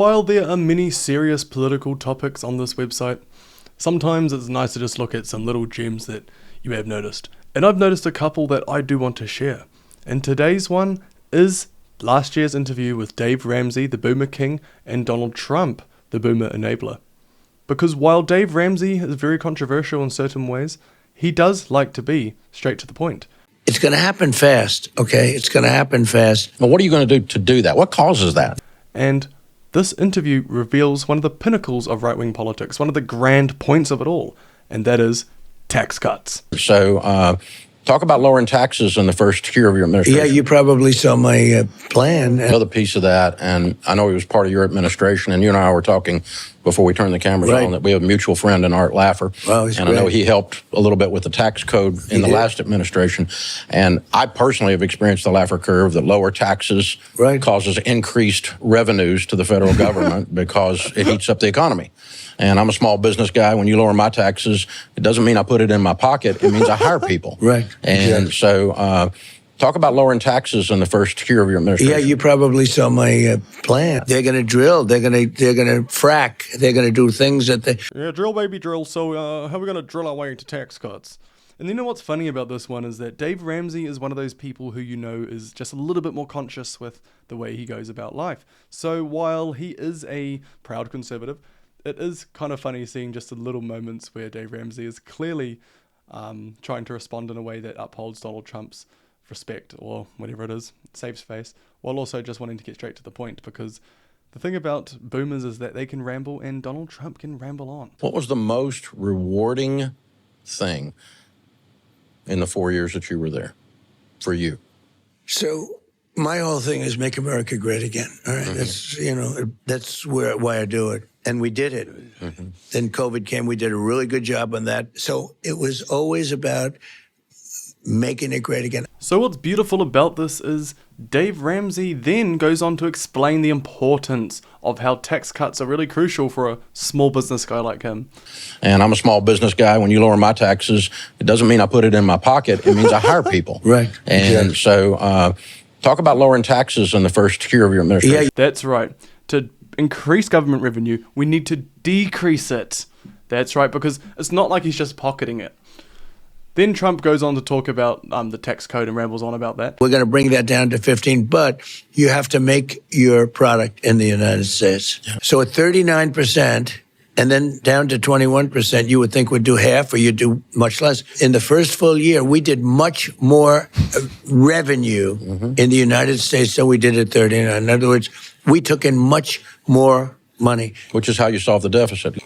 While there are many serious political topics on this website, sometimes it's nice to just look at some little gems that you may have noticed. And I've noticed a couple that I do want to share. And today's one is last year's interview with Dave Ramsey, the Boomer King, and Donald Trump, the Boomer Enabler. Because while Dave Ramsey is very controversial in certain ways, he does like to be straight to the point. It's going to happen fast, okay? It's going to happen fast. Well, what are you going to do that? What causes that? And this interview reveals one of the pinnacles of right-wing politics, one of the grand points of it all, and that is tax cuts. So talk about lowering taxes in the first year of your administration. Yeah, you probably saw my plan. Another piece of that, and I know he was part of your administration, and you and I were talking before we turned the cameras on that we have a mutual friend in Art Laffer. Wow, he's and great. I know he helped a little bit with the tax code in the last administration. And I personally have experienced the Laffer curve that lower taxes causes increased revenues to the federal government because it heats up the economy. And I'm a small business guy. When you lower my taxes, it doesn't mean I put it in my pocket. It means I hire people. And so talk about lowering taxes in the first year of your administration. Yeah, you probably saw my plan. They're going to drill. They're going to frack. They're going to do things that they... Yeah, drill, baby, drill. So how are we going to drill our way into tax cuts? And you know what's funny about this one is that Dave Ramsey is one of those people who you know is just a little bit more conscious with the way he goes about life. So while he is a proud conservative, it is kind of funny seeing just the little moments where Dave Ramsey is clearly trying to respond in a way that upholds Donald Trump's respect or whatever it is, saves face, while also just wanting to get straight to the point, because the thing about boomers is that they can ramble and Donald Trump can ramble on. What was the most rewarding thing in the 4 years that you were there for you? So my whole thing is make America great again. All right, that's why I do it. And we did it. Then COVID came. We did a really good job on that. So it was always about making it great again. So what's beautiful about this is Dave Ramsey then goes on to explain the importance of how tax cuts are really crucial for a small business guy like him. And I'm a small business guy. When you lower my taxes, it doesn't mean I put it in my pocket. It means I hire people. And so talk about lowering taxes in the first year of your administration. Yeah. That's right. To increase government revenue, we need to decrease it. That's right, because it's not like he's just pocketing it. Then Trump goes on to talk about the tax code and rambles on about that. We're going to bring that down to 15, but you have to make your product in the United States. So at 39% and then down to 21%, you would think would do half or you'd do much less. In the first full year, we did much more revenue in the United States than we did at 39. In other words, we took in much more money. Which is how you solve the deficit.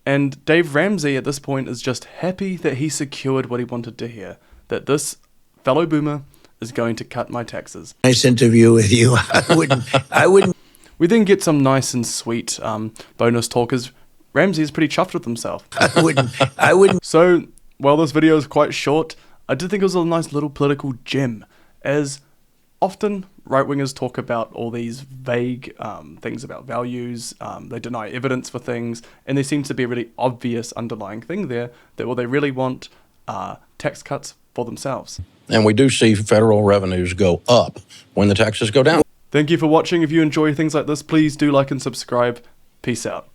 And Dave Ramsey at this point is just happy that he secured what he wanted to hear, that this fellow boomer is going to cut my taxes. Nice interview with you. I wouldn't. We then get some nice and sweet bonus talk as Ramsey is pretty chuffed with himself. I wouldn't. So while this video is quite short, I did think it was a nice little political gem, as often right-wingers talk about all these vague things about values, they deny evidence for things, and there seems to be a really obvious underlying thing there that what they really want are tax cuts for themselves. And we do see federal revenues go up when the taxes go down. Thank you for watching. If you enjoy things like this, please do like and subscribe. Peace out.